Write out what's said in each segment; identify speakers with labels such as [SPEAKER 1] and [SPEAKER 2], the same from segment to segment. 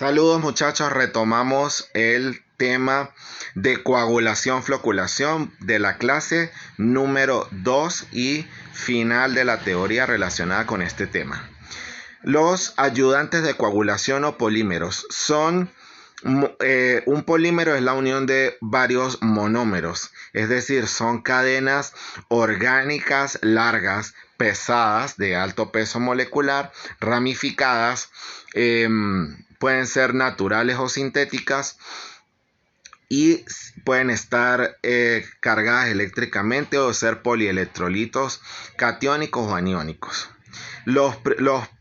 [SPEAKER 1] Saludos muchachos, retomamos el tema de coagulación, floculación de la clase número 2 y final de la teoría relacionada con este tema. Los ayudantes de coagulación o polímeros son un polímero es la unión de varios monómeros, es decir, son cadenas orgánicas largas, pesadas, de alto peso molecular, ramificadas, pueden ser naturales o sintéticas y pueden estar cargadas eléctricamente o ser polielectrolitos catiónicos o aniónicos. Los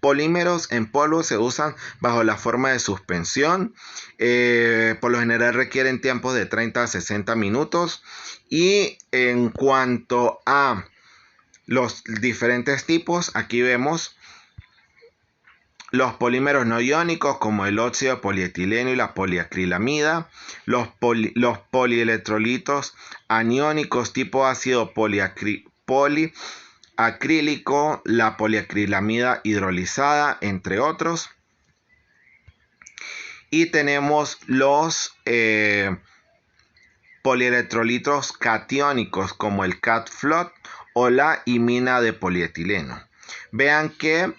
[SPEAKER 1] polímeros en polvo se usan bajo la forma de suspensión. Por lo general requieren tiempos de 30 a 60 minutos. Y en cuanto a los diferentes tipos, aquí vemos los polímeros no iónicos como el óxido de polietileno y la poliacrilamida, los polielectrolitos aniónicos tipo ácido poliacrílico, la poliacrilamida hidrolizada, entre otros. Y tenemos los polielectrolitos catiónicos como el CAT-FLOT o la imina de polietileno. Vean que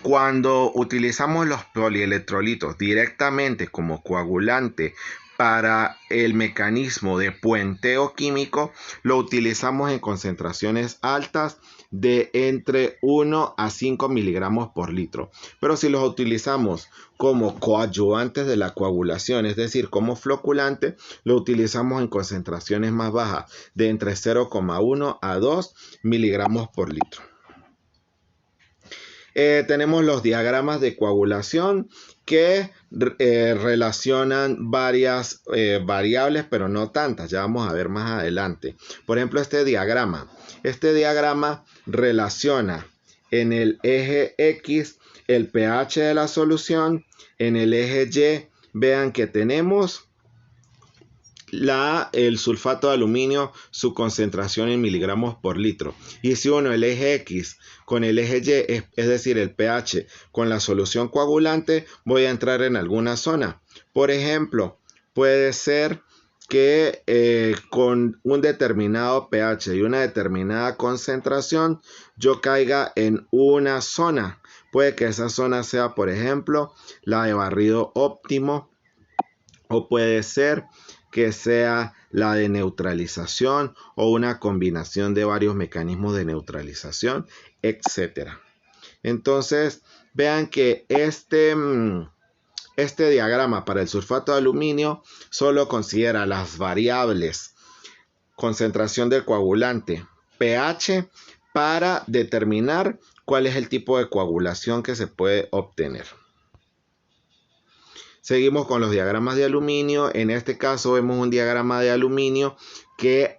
[SPEAKER 1] cuando utilizamos los polielectrolitos directamente como coagulante para el mecanismo de puenteo químico, lo utilizamos en concentraciones altas de entre 1 a 5 miligramos por litro. Pero si los utilizamos como coadyuvantes de la coagulación, es decir, como floculante, lo utilizamos en concentraciones más bajas de entre 0,1 a 2 miligramos por litro. Tenemos los diagramas de coagulación que relacionan varias variables, pero no tantas. Ya vamos a ver más adelante. Por ejemplo, este diagrama relaciona en el eje X el pH de la solución. En el eje Y, vean que tenemos el sulfato de aluminio, su concentración en miligramos por litro. Y si uno el eje X con el eje Y, es decir, el pH con la solución coagulante, voy a entrar en alguna zona. Por ejemplo, puede ser que con un determinado pH y una determinada concentración, yo caiga en una zona. Puede que esa zona sea, por ejemplo, la de barrido óptimo, o puede ser que sea la de neutralización o una combinación de varios mecanismos de neutralización, etc. Entonces, vean que este diagrama para el sulfato de aluminio solo considera las variables concentración del coagulante, pH, para determinar cuál es el tipo de coagulación que se puede obtener. Seguimos con los diagramas de aluminio. En este caso vemos un diagrama de aluminio que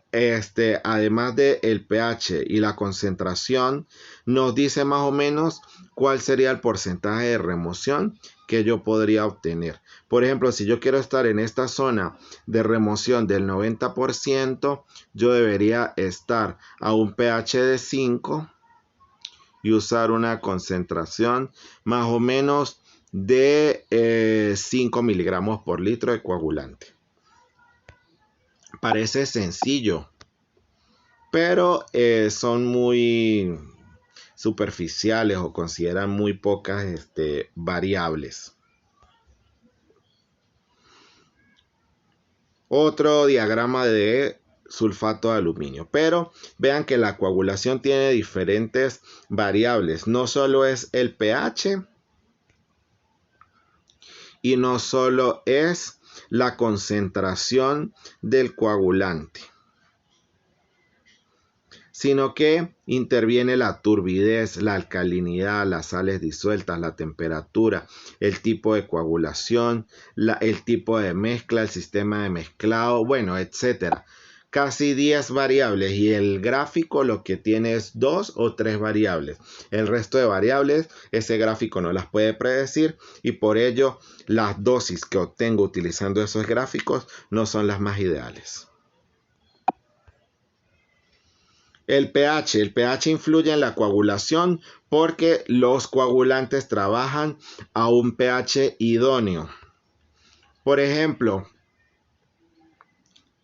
[SPEAKER 1] además del pH y la concentración, nos dice más o menos cuál sería el porcentaje de remoción que yo podría obtener. Por ejemplo, si yo quiero estar en esta zona de remoción del 90%, yo debería estar a un pH de 5 y usar una concentración más o menos de 5 miligramos por litro de coagulante. Parece sencillo, pero son muy superficiales o consideran muy pocas variables. Otro diagrama de sulfato de aluminio, pero vean que la coagulación tiene diferentes variables. No solo es el pH y no solo es la concentración del coagulante, sino que interviene la turbidez, la alcalinidad, las sales disueltas, la temperatura, el tipo de coagulación, el tipo de mezcla, el sistema de mezclado, bueno, etcétera. Casi 10 variables, y el gráfico lo que tiene es 2 o 3 variables. El resto de variables, ese gráfico no las puede predecir, y por ello las dosis que obtengo utilizando esos gráficos no son las más ideales. El pH influye en la coagulación porque los coagulantes trabajan a un pH idóneo. Por ejemplo,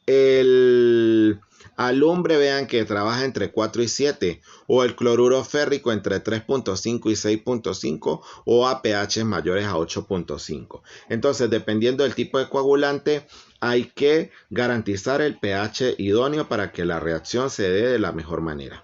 [SPEAKER 1] el alumbre, vean que trabaja entre 4 y 7, o el cloruro férrico entre 3.5 y 6.5, o a pH mayores a 8.5. Entonces, dependiendo del tipo de coagulante, hay que garantizar el pH idóneo para que la reacción se dé de la mejor manera.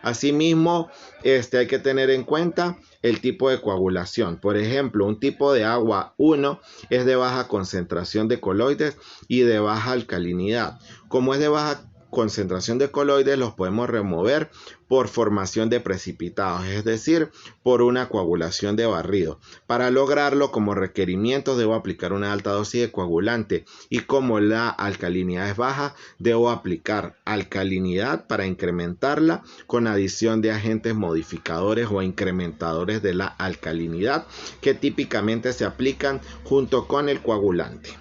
[SPEAKER 1] Asimismo, hay que tener en cuenta el tipo de coagulación. Por ejemplo, un tipo de agua 1 es de baja concentración de coloides y de baja alcalinidad. Como es de baja concentración de coloides, los podemos remover por formación de precipitados, es decir, por una coagulación de barrido. Para lograrlo, como requerimiento, debo aplicar una alta dosis de coagulante, y como la alcalinidad es baja, debo aplicar alcalinidad para incrementarla con adición de agentes modificadores o incrementadores de la alcalinidad, que típicamente se aplican junto con el coagulante.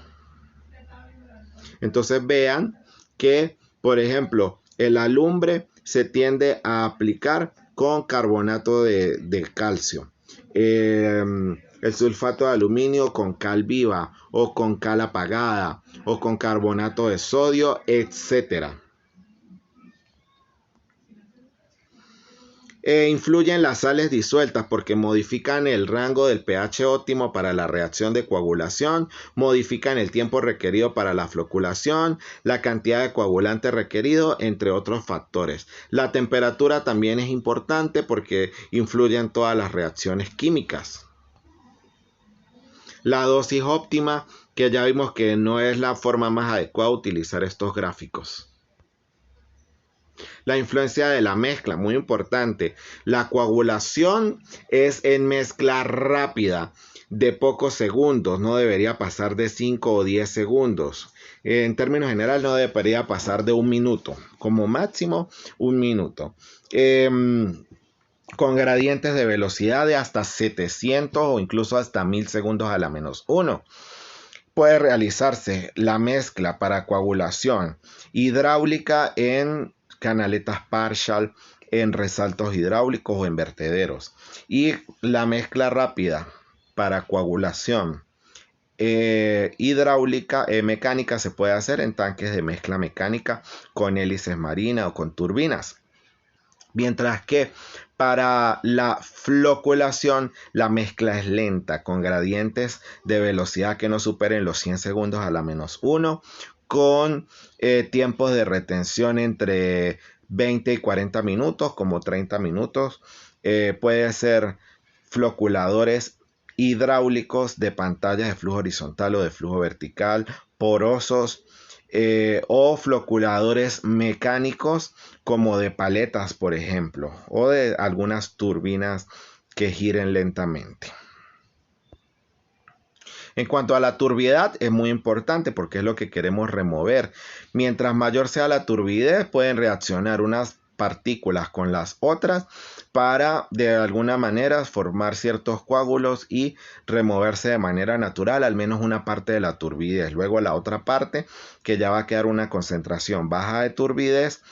[SPEAKER 1] Entonces vean que, por ejemplo, el alumbre se tiende a aplicar con carbonato de calcio. El sulfato de aluminio con cal viva, o con cal apagada, o con carbonato de sodio, etc. Influyen las sales disueltas porque modifican el rango del pH óptimo para la reacción de coagulación, modifican el tiempo requerido para la floculación, la cantidad de coagulante requerido, entre otros factores. La temperatura también es importante porque influye en todas las reacciones químicas. La dosis óptima, que ya vimos que no es la forma más adecuada de utilizar estos gráficos. La influencia de la mezcla, muy importante. La coagulación es en mezcla rápida, de pocos segundos, no debería pasar de 5 o 10 segundos. En términos generales, no debería pasar de 1 minuto, como máximo 1 minuto. Con gradientes de velocidad de hasta 700 o incluso hasta 1000 segundos a la menos 1. Puede realizarse la mezcla para coagulación hidráulica en canaletas Partial, en resaltos hidráulicos o en vertederos, y la mezcla rápida para coagulación hidráulica, mecánica, se puede hacer en tanques de mezcla mecánica con hélices marinas o con turbinas. Mientras que para la floculación, la mezcla es lenta, con gradientes de velocidad que no superen los 100 segundos a la menos 1, con tiempos de retención entre 20 y 40 minutos, como 30 minutos. Puede ser floculadores hidráulicos de pantallas de flujo horizontal o de flujo vertical, porosos, o floculadores mecánicos como de paletas, por ejemplo, o de algunas turbinas que giren lentamente. En cuanto a la turbidez, es muy importante porque es lo que queremos remover. Mientras mayor sea la turbidez, pueden reaccionar unas partículas con las otras para de alguna manera formar ciertos coágulos y removerse de manera natural al menos una parte de la turbidez. Luego la otra parte, que ya va a quedar una concentración baja de turbidez,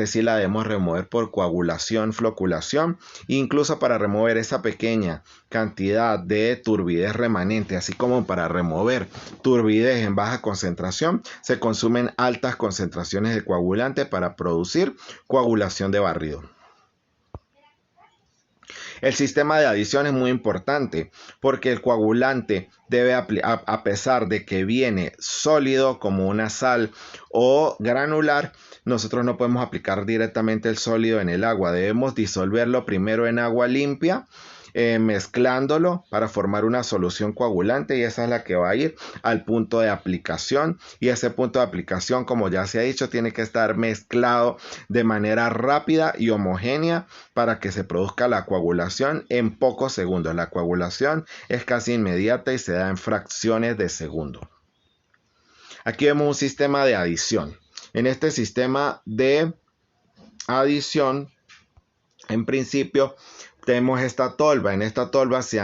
[SPEAKER 1] sí la debemos remover por coagulación, floculación. Incluso para remover esa pequeña cantidad de turbidez remanente, así como para remover turbidez en baja concentración, se consumen altas concentraciones de coagulante para producir coagulación de barrido. El sistema de adición es muy importante porque el coagulante debe, a pesar de que viene sólido como una sal o granular, nosotros no podemos aplicar directamente el sólido en el agua. Debemos disolverlo primero en agua limpia, mezclándolo para formar una solución coagulante, y esa es la que va a ir al punto de aplicación, y ese punto de aplicación, como ya se ha dicho, tiene que estar mezclado de manera rápida y homogénea para que se produzca la coagulación en pocos segundos. La coagulación es casi inmediata y se da en fracciones de segundo. Aquí vemos un sistema de adición. En este sistema de adición, en principio, tenemos esta tolva. En esta tolva se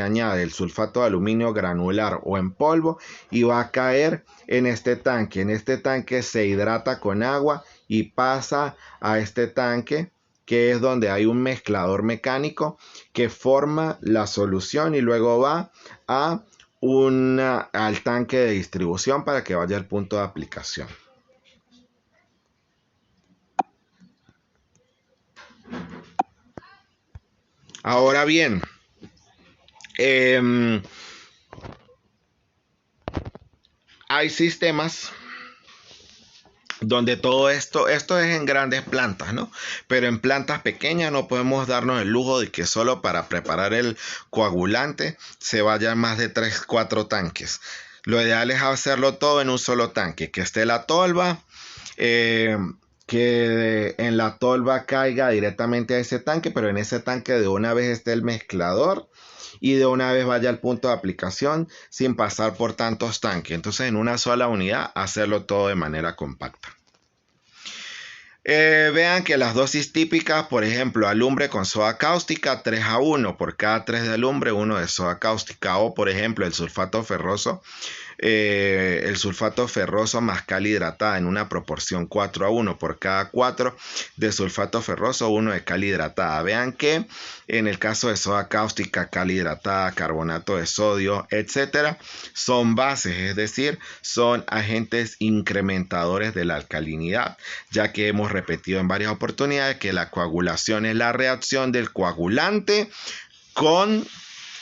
[SPEAKER 1] añade el sulfato de aluminio granular o en polvo y va a caer en este tanque. En este tanque se hidrata con agua y pasa a este tanque, que es donde hay un mezclador mecánico que forma la solución, y luego va a al tanque de distribución para que vaya al punto de aplicación. Ahora bien, hay sistemas donde todo esto es en grandes plantas, ¿no? Pero en plantas pequeñas no podemos darnos el lujo de que solo para preparar el coagulante se vayan más de 3, 4 tanques. Lo ideal es hacerlo todo en un solo tanque, que esté la tolva, que en la tolva caiga directamente a ese tanque, pero en ese tanque de una vez esté el mezclador y de una vez vaya al punto de aplicación sin pasar por tantos tanques. Entonces en una sola unidad hacerlo todo de manera compacta. Vean que las dosis típicas, por ejemplo, alumbre con soda cáustica 3:1, por cada 3 de alumbre 1 de soda cáustica, o por ejemplo el sulfato ferroso más cal hidratada en una proporción 4:1, por cada 4 de sulfato ferroso 1 de cal hidratada. Vean que en el caso de soda cáustica, cal hidratada, carbonato de sodio, etcétera, son bases, es decir, son agentes incrementadores de la alcalinidad, ya que hemos repetido en varias oportunidades que la coagulación es la reacción del coagulante con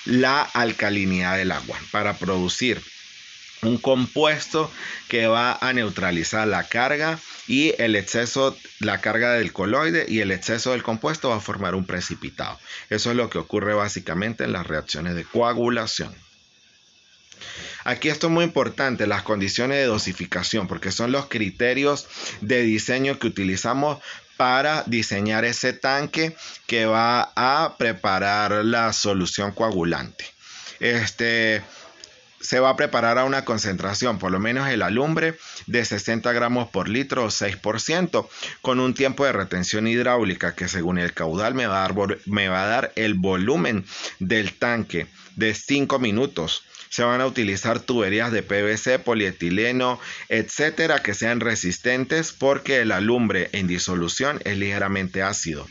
[SPEAKER 1] la alcalinidad del agua para producir un compuesto que va a neutralizar la carga y el exceso, la carga del coloide, y el exceso del compuesto va a formar un precipitado. Eso es lo que ocurre básicamente en las reacciones de coagulación. Aquí esto es muy importante, las condiciones de dosificación, porque son los criterios de diseño que utilizamos para diseñar ese tanque que va a preparar la solución coagulante. Se va a preparar a una concentración, por lo menos el alumbre, de 60 gramos por litro o 6%, con un tiempo de retención hidráulica que según el caudal me va a dar el volumen del tanque de 5 minutos. Se van a utilizar tuberías de PVC, polietileno, etcétera, que sean resistentes, porque el alumbre en disolución es ligeramente ácido.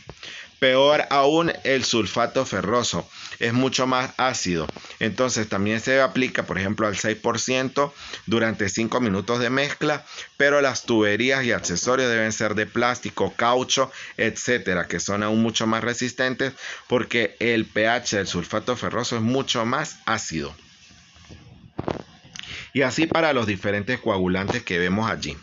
[SPEAKER 1] Peor aún, el sulfato ferroso es mucho más ácido. Entonces también se aplica, por ejemplo, al 6% durante 5 minutos de mezcla, pero las tuberías y accesorios deben ser de plástico, caucho, etcétera, que son aún mucho más resistentes, porque el pH del sulfato ferroso es mucho más ácido. Y así para los diferentes coagulantes que vemos allí.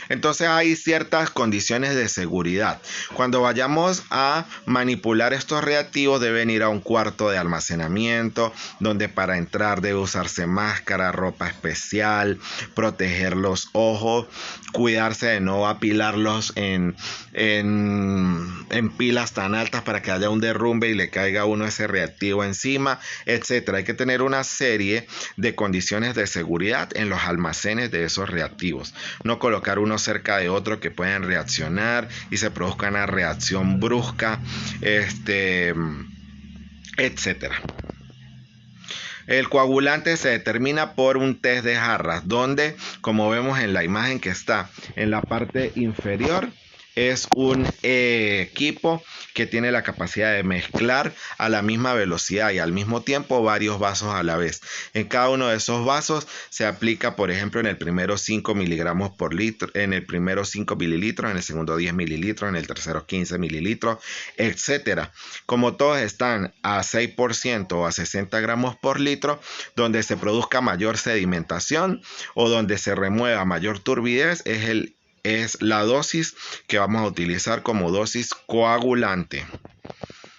[SPEAKER 1] Entonces hay ciertas condiciones de seguridad. Cuando vayamos a manipular estos reactivos deben ir a un cuarto de almacenamiento, donde para entrar debe usarse máscara, ropa especial, proteger los ojos, cuidarse de no apilarlos en pilas tan altas para que haya un derrumbe y le caiga a uno ese reactivo encima, etcétera. Hay que tener una serie de condiciones de seguridad en los almacenes de esos reactivos. No colocar uno cerca de otro que puedan reaccionar y se produzca una reacción brusca, etcétera. El coagulante se determina por un test de jarras, donde, como vemos en la imagen que está en la parte inferior, es un equipo que tiene la capacidad de mezclar a la misma velocidad y al mismo tiempo varios vasos a la vez. En cada uno de esos vasos se aplica, por ejemplo, en el primero 5 miligramos por litro, en el primero 5 mililitros, en el segundo 10 mililitros, en el tercero 15 mililitros, etcétera. Como todos están a 6% o a 60 gramos por litro, donde se produzca mayor sedimentación o donde se remueva mayor turbidez es la dosis que vamos a utilizar como dosis coagulante.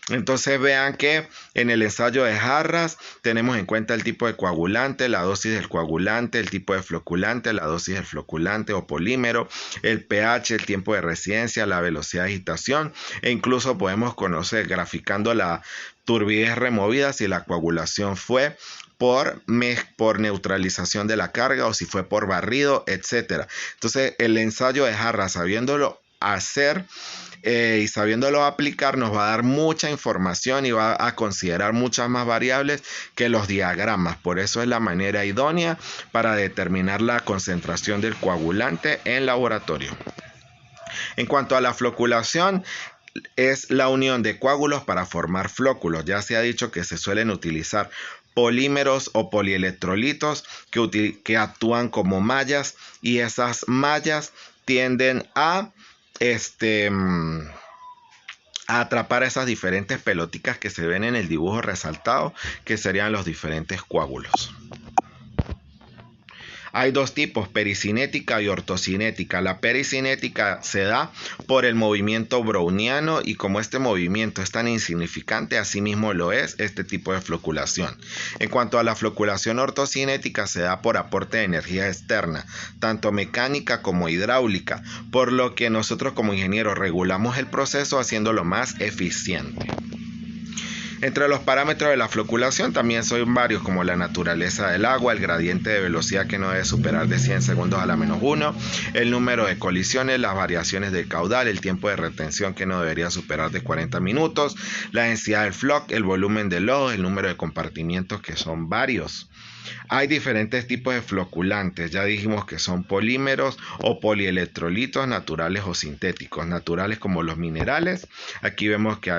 [SPEAKER 1] Entonces vean que en el ensayo de jarras tenemos en cuenta el tipo de coagulante, la dosis del coagulante, el tipo de floculante, la dosis del floculante o polímero, el pH, el tiempo de residencia, la velocidad de agitación, e incluso podemos conocer graficando la turbidez removida si la coagulación fue por neutralización de la carga o si fue por barrido, etcétera. Entonces el ensayo de jarras, sabiéndolo hacer y sabiéndolo aplicar, nos va a dar mucha información y va a considerar muchas más variables que los diagramas. Por eso es la manera idónea para determinar la concentración del coagulante en laboratorio. En cuanto a la floculación, es la unión de coágulos para formar flóculos. Ya se ha dicho que se suelen utilizar polímeros o polielectrolitos que actúan como mallas, y esas mallas tienden a atrapar esas diferentes pelotitas que se ven en el dibujo resaltado, que serían los diferentes coágulos. Hay dos tipos, pericinética y ortocinética. La pericinética se da por el movimiento browniano, y como este movimiento es tan insignificante, asimismo lo es este tipo de floculación. En cuanto a la floculación ortocinética, se da por aporte de energía externa, tanto mecánica como hidráulica, por lo que nosotros como ingenieros regulamos el proceso haciéndolo más eficiente. Entre los parámetros de la floculación también son varios, como la naturaleza del agua, el gradiente de velocidad que no debe superar de 100 segundos a la -1, el número de colisiones, las variaciones del caudal, el tiempo de retención que no debería superar de 40 minutos, la densidad del floc, el volumen del lodo, el número de compartimientos, que son varios. Hay diferentes tipos de floculantes. Ya dijimos que son polímeros o polielectrolitos naturales o sintéticos. Naturales como los minerales. Aquí vemos que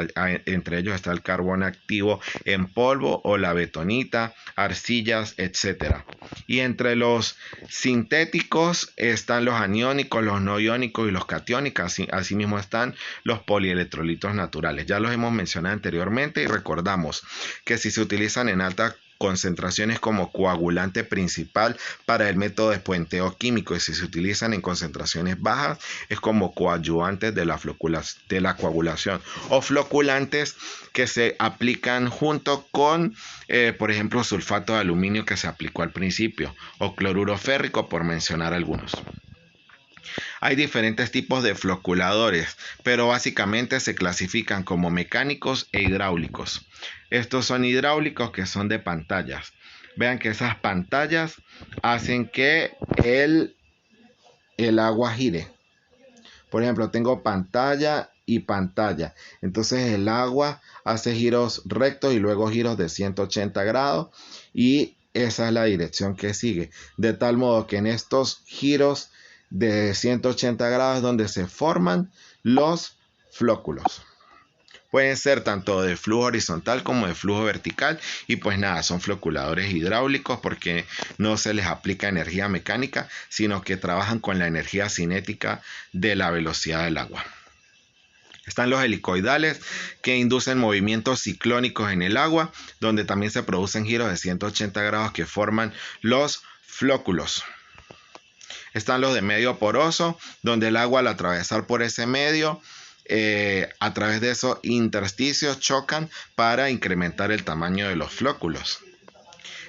[SPEAKER 1] entre ellos está el carbón activo en polvo o la betonita, arcillas, etc. Y entre los sintéticos están los aniónicos, los no iónicos y los catiónicos. Asimismo están los polielectrolitos naturales. Ya los hemos mencionado anteriormente y recordamos que si se utilizan en alta concentraciones como coagulante principal para el método de puenteo químico, y si se utilizan en concentraciones bajas es como coadyuvantes de la coagulación, o floculantes que se aplican junto con por ejemplo sulfato de aluminio que se aplicó al principio, o cloruro férrico, por mencionar algunos. Hay diferentes tipos de floculadores, pero básicamente se clasifican como mecánicos e hidráulicos. Estos son hidráulicos, que son de pantallas. Vean que esas pantallas hacen que el agua gire. Por ejemplo, tengo pantalla y pantalla. Entonces el agua hace giros rectos y luego giros de 180 grados, y esa es la dirección que sigue. De tal modo que en estos giros de 180 grados donde se forman los flóculos. Pueden ser tanto de flujo horizontal como de flujo vertical, y pues nada, son floculadores hidráulicos porque no se les aplica energía mecánica, sino que trabajan con la energía cinética de la velocidad del agua. Están los helicoidales, que inducen movimientos ciclónicos en el agua, donde también se producen giros de 180 grados que forman los flóculos. Están los de medio poroso, donde el agua al atravesar por ese medio, a través de esos intersticios chocan para incrementar el tamaño de los flóculos.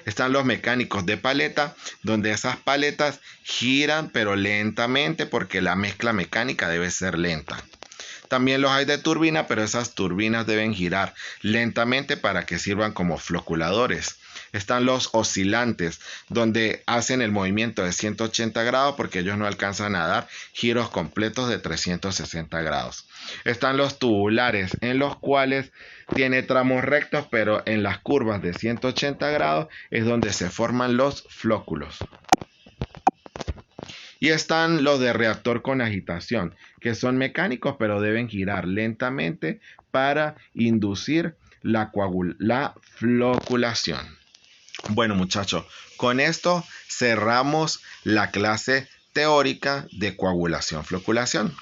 [SPEAKER 1] Están los mecánicos de paleta, donde esas paletas giran pero lentamente porque la mezcla mecánica debe ser lenta. También los hay de turbina, pero esas turbinas deben girar lentamente para que sirvan como floculadores. Están los oscilantes, donde hacen el movimiento de 180 grados porque ellos no alcanzan a dar giros completos de 360 grados. Están los tubulares, en los cuales tiene tramos rectos, pero en las curvas de 180 grados es donde se forman los flóculos. Y están los de reactor con agitación, que son mecánicos, pero deben girar lentamente para inducir la floculación. Bueno, muchachos, con esto cerramos la clase teórica de coagulación-floculación.